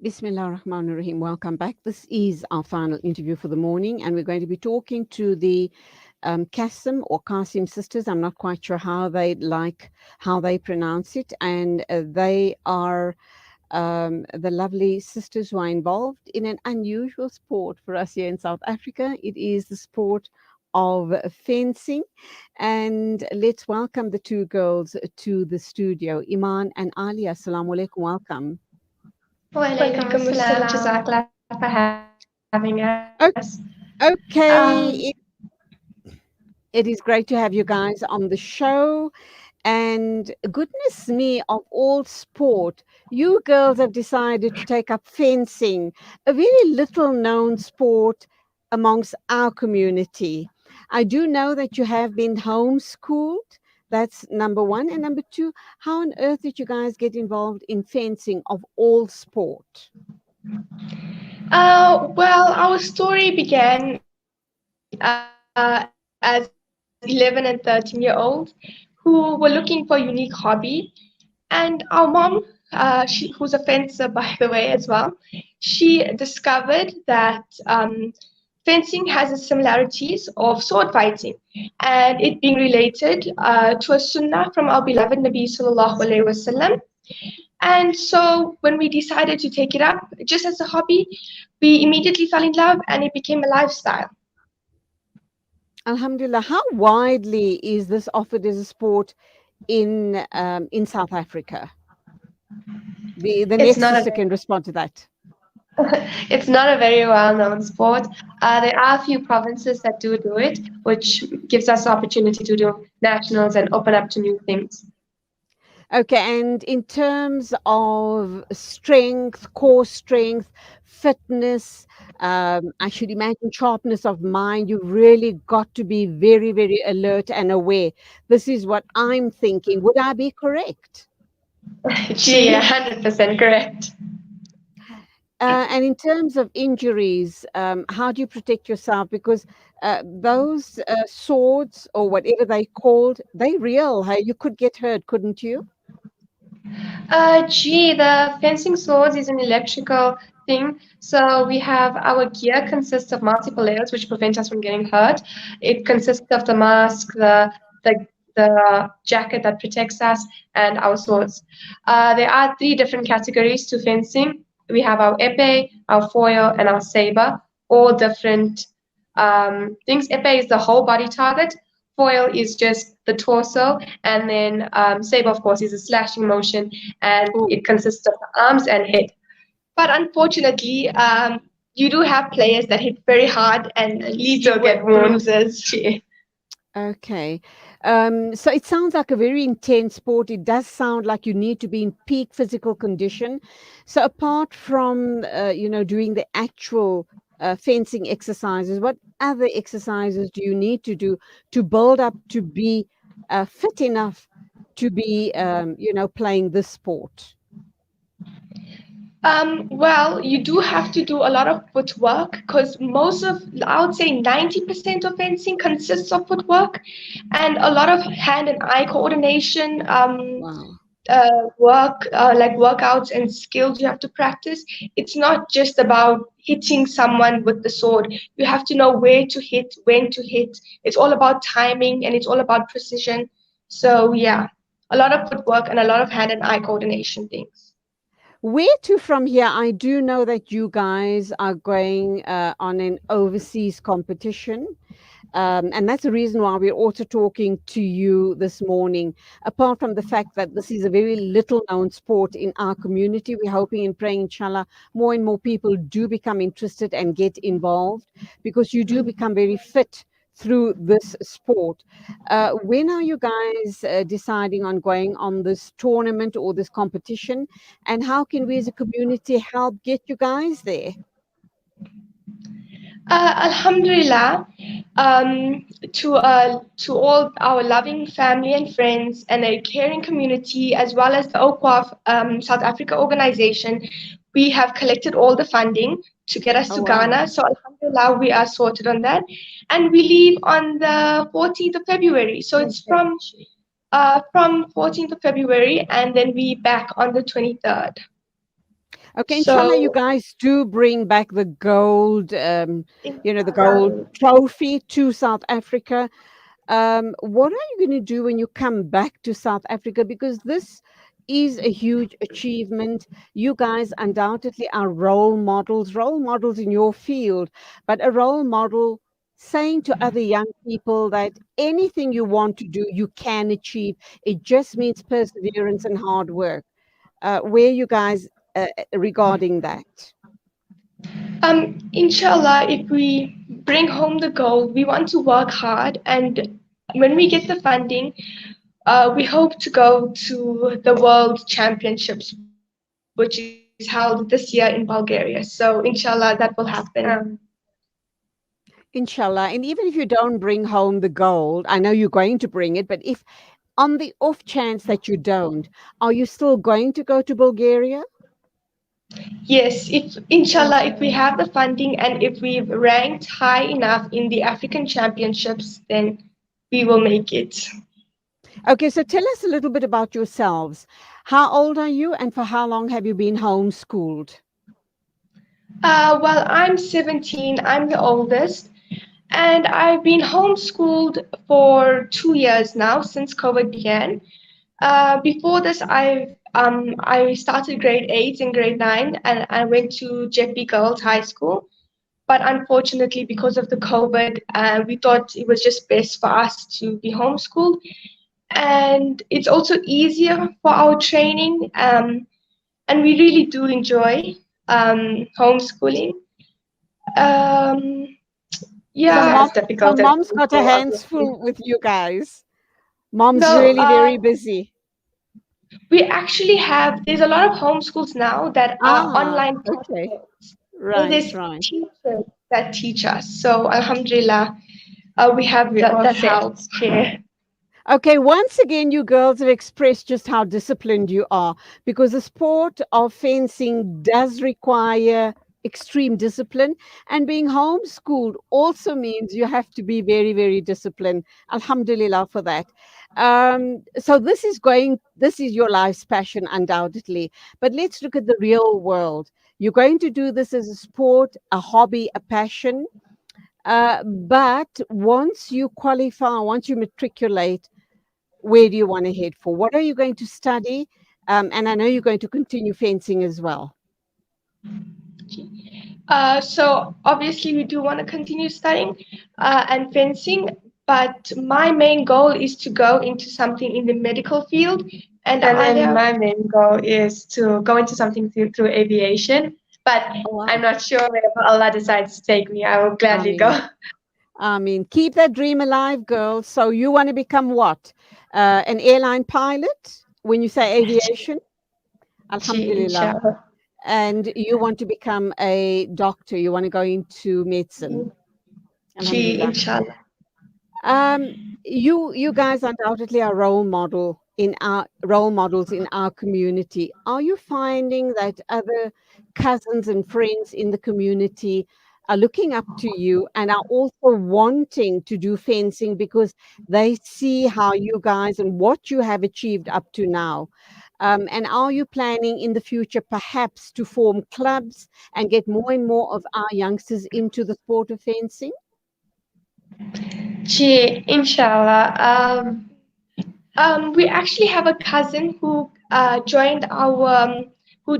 Bismillah ar-Rahman ar-Rahim. Welcome back. This is our final interview for the morning, and we're going to be talking to the Cassim or Cassim sisters. I'm not quite sure how they pronounce it, and they are the lovely sisters who are involved in an unusual sport for us here in South Africa. It is the sport of fencing, and let's welcome the two girls to the studio. Imaan and Aaliyah, assalamu alaikum. Welcome. Walaikum assalam. Jazakallah for having us. Okay, it is great to have you guys on the show. And goodness me, of all sport, you girls have decided to take up fencing, a very little known sport amongst our community. I do know that you have been homeschooled. That's number one. And number two, how on earth did you guys get involved in fencing of all sport? Well, our story began as 11 and 13-year-olds who were looking for a unique hobby. And our mom, who's a fencer, by the way, as well, she discovered that fencing has the similarities of sword fighting, and it being related to a sunnah from our beloved Nabi Sallallahu Alaihi Wasallam. And so when we decided to take it up just as a hobby, we immediately fell in love and it became a lifestyle. Alhamdulillah, how widely is this offered as a sport in South Africa? The next sister can respond to that. It's not a very well-known sport. There are a few provinces that do it, which gives us the opportunity to do nationals and open up to new things. Okay, and in terms of strength, core strength, fitness, I should imagine sharpness of mind, you've really got to be very, very alert and aware. This is what I'm thinking. Would I be correct? Gee, 100% correct. And in terms of injuries, how do you protect yourself? Because those swords or whatever they called, they real. Hey? You could get hurt, couldn't you? The fencing swords is an electrical thing. So we have our gear consists of multiple layers which prevent us from getting hurt. It consists of the mask, the jacket that protects us, and our swords. There are 3 different categories to fencing. We have our epee, our foil, and our saber, all different things. Epee is the whole body target. Foil is just the torso, and then saber, of course, is a slashing motion, and it consists of the arms and head. But unfortunately, you do have players that hit very hard and still get wounds. Okay. So it sounds like a very intense sport. It does sound like you need to be in peak physical condition. So apart from, doing the actual fencing exercises, what other exercises do you need to do to build up to be fit enough to be, playing this sport? Well, you do have to do a lot of footwork because I would say 90% of fencing consists of footwork and a lot of hand and eye coordination. Wow. Like workouts and skills you have to practice. It's not just about hitting someone with the sword. You have to know where to hit, when to hit. It's all about timing and it's all about precision. So yeah, a lot of footwork and a lot of hand and eye coordination things. Where to from here? I do know that you guys are going on an overseas competition. And that's the reason why we're also talking to you this morning. Apart from the fact that this is a very little known sport in our community, we're hoping and praying, inshallah, more and more people do become interested and get involved because you do become very fit through this sport. When are you guys deciding on going on this tournament or this competition? And how can we as a community help get you guys there? Alhamdulillah, to all our loving family and friends and a caring community, as well as the OQAF South Africa organization, we have collected all the funding to get us to Ghana. So alhamdulillah, we are sorted on that. And we leave on the 14th of February. So it's from from 14th of February, and then we back on the 23rd. Okay, inshallah, you So, guys do bring back the gold, the gold inshallah. trophy to South Africa. What are you going to do when you come back to South Africa? Because this is a huge achievement. You guys undoubtedly are role models in your field, but a role model saying to other young people that anything you want to do, you can achieve. It just means perseverance and hard work. Where you guys regarding that? Inshallah, if we bring home the gold, we want to work hard, and when we get the funding, we hope to go to the World Championships, which is held this year in Bulgaria. So, inshallah, that will happen. Inshallah. And even if you don't bring home the gold, I know you're going to bring it, but if on the off chance that you don't, are you still going to go to Bulgaria? Yes, if inshallah, if we have the funding and if we've ranked high enough in the African Championships, then we will make it. Okay, so tell us a little bit about yourselves. How old are you and for how long have you been homeschooled? Well, I'm 17, I'm the oldest, and I've been homeschooled for 2 years now since COVID began. Before this, I started grade 8 and grade 9, and I went to JP Girls High School. But unfortunately, because of the COVID, we thought it was just best for us to be homeschooled, and it's also easier for our training. And we really do enjoy homeschooling. Um, So yeah. mom, It's so difficult and mom's got her painful, hands obviously. full with you guys. Mom's No, really very busy. we actually have, there's a lot of homeschools now that are Ah, online okay. platforms. And Right, there's right. teachers that teach us. So, Alhamdulillah, we have that help here. Okay, once again, you girls have expressed just how disciplined you are because the sport of fencing does require extreme discipline, and being homeschooled also means you have to be very, very disciplined. Alhamdulillah for that. So this is your life's passion, undoubtedly. But let's look at the real world. You're going to do this as a sport, a hobby, a passion. But once you qualify, once you matriculate, where do you want to head for? What are you going to study? And I know you're going to continue fencing as well. So obviously we do want to continue studying and fencing, but my main goal is to go into something in the medical field. And then my main goal is to go into something through aviation. But Oh, I'm wow. not sure wherever Allah decides to take me, I will I gladly go. mean, keep that dream alive, girl. So you want to become what? An airline pilot when you say aviation? Alhamdulillah. Inshallah. And you want to become a doctor. You want to go into medicine. Alhamdulillah. Inshallah. Um, you guys undoubtedly are role models in our community. Are you finding that other cousins and friends in the community are looking up to you and are also wanting to do fencing because they see how you guys and what you have achieved up to now? And are you planning in the future perhaps to form clubs and get more and more of our youngsters into the sport of fencing? Inshallah. We actually have a cousin who joined who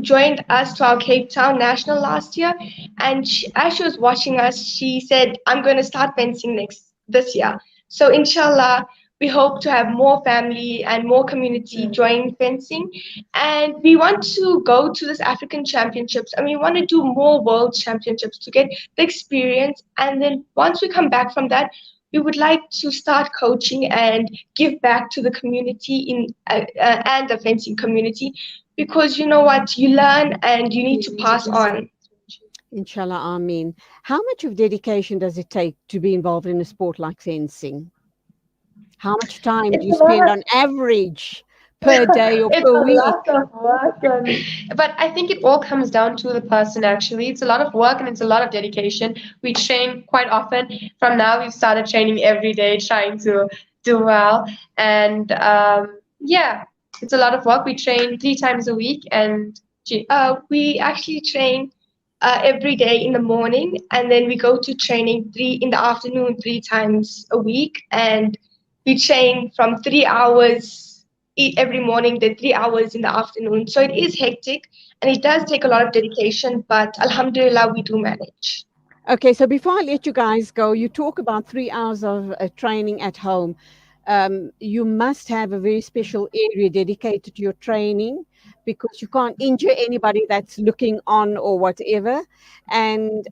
joined us to our Cape Town National last year, and as she was watching us, she said, "I'm going to start fencing this year." So, inshallah, we hope to have more family and more community join fencing, and we want to go to this African Championships, and we want to do more World Championships to get the experience, and then once we come back from that, we would like to start coaching and give back to the community and the fencing community, because you know what, you learn and you need to pass on. Inshallah, Ameen. How much of dedication does it take to be involved in a sport like fencing? How much time do It's you a lot spend of on average per day or it's per a week? lot of work, but I think it all comes down to the person. Actually, it's a lot of work and it's a lot of dedication. We train quite often. From now, we've started training every day, trying to do well. And yeah, it's a lot of work. We train 3 times a week, and we actually train every day in the morning, and then we go to training three in the afternoon 3 times a week, and we train from 3 hours every morning, then 3 hours in the afternoon. So it is hectic, and it does take a lot of dedication, but Alhamdulillah, we do manage. Okay, so before I let you guys go, you talk about 3 hours of training at home. You must have a very special area dedicated to your training because you can't injure anybody that's looking on or whatever. And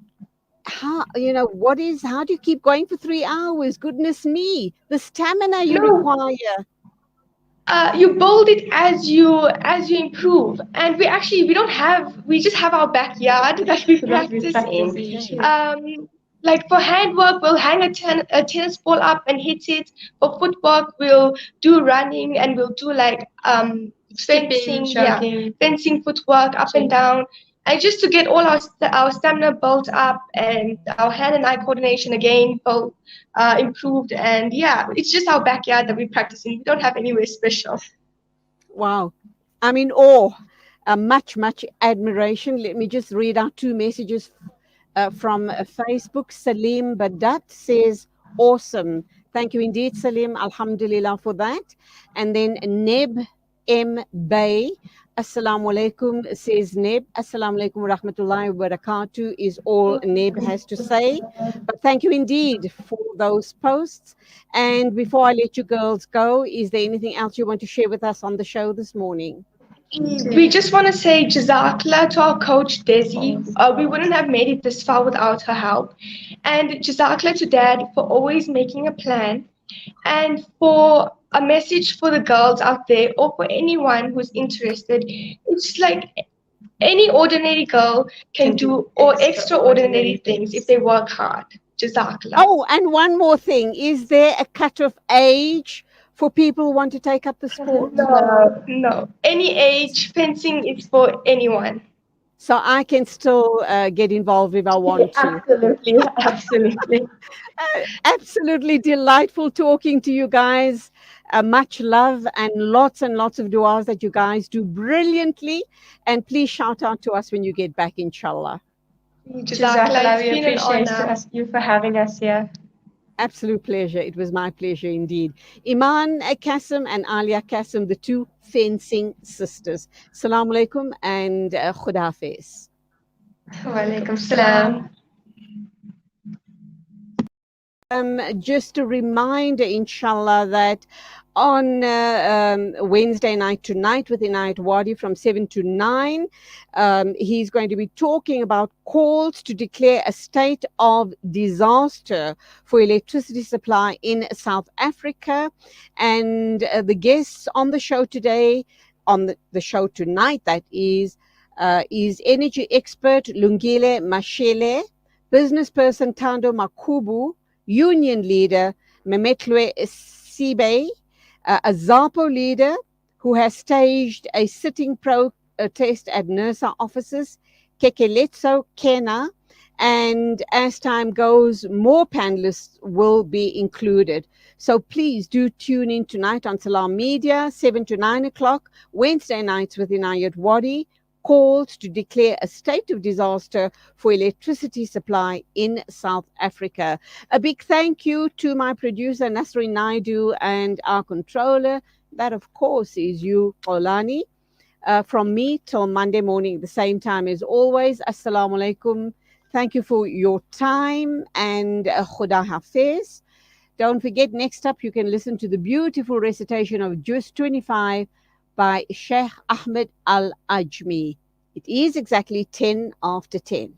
how do you keep going for 3 hours? Goodness me, the stamina you No, require. you build it as you improve, and we just have our backyard that we practice in. Okay. Like for handwork, we'll hang a tennis ball up and hit it. For footwork, we'll do running, and we'll do like fencing, fencing footwork up and down, and just to get all our stamina built up and our hand and eye coordination again built, improved. And yeah, it's just our backyard that we practice in. We don't have anywhere special. Wow. I'm in awe. Much, much admiration. Let me just read out two messages from Facebook. Salim Badat says, awesome. Thank you indeed, Salim. Alhamdulillah for that. And then Neb M. Bay, Assalamu alaikum, says Neb. Assalamu alaikum wa rahmatullahi wa barakatuh is all Neb has to say. But thank you indeed for those posts. And before I let you girls go, is there anything else you want to share with us on the show this morning? We just want to say Jazakallah to our coach Desi. We wouldn't have made it this far without her help. And Jazakallah to Dad for always making a plan. And for a message for the girls out there, or for anyone who's interested, it's like any ordinary girl can do or extraordinary things if they work hard. Jazakallah. Oh, and one more thing. Is there a cut-off age for people who want to take up the sport? No, no. Any age, fencing is for anyone. So I can still get involved if I want to. Absolutely, absolutely. Absolutely delightful talking to you guys. Much love and lots of du'as that you guys do brilliantly. And please shout out to us when you get back, inshallah. Jazakallah, we appreciate you for having us here. Absolute pleasure. It was my pleasure indeed. Imaan Cassim and Aaliyah Cassim, the two fencing sisters. Assalamu alaikum and Khuda Hafiz. Wa alaikum salam. Just a reminder, inshallah, that on Wednesday night tonight with Inayat Wadi from 7 to 9, he's going to be talking about calls to declare a state of disaster for electricity supply in South Africa. And the guests on the show today, on the show tonight, that is energy expert Lungile Mashele, business person Tando Makubu, union leader Memetlwe Sibe, a ZAPO leader who has staged a sitting protest at NERSA offices, Kekeletso Kena, and as time goes, more panelists will be included. So please do tune in tonight on Salam Media, 7 to 9 o'clock, Wednesday nights with Inayat Wadi, called to declare a state of disaster for electricity supply in South Africa. A big thank you to my producer Nasrin Naidu and our controller. That, of course, is you, Olani. From me till Monday morning, the same time as always. Assalamu alaikum. Thank you for your time and Khuda Hafiz. Don't forget, next up, you can listen to the beautiful recitation of Juz 25 by Sheikh Ahmed Al Ajmi. It is exactly 10 after 10.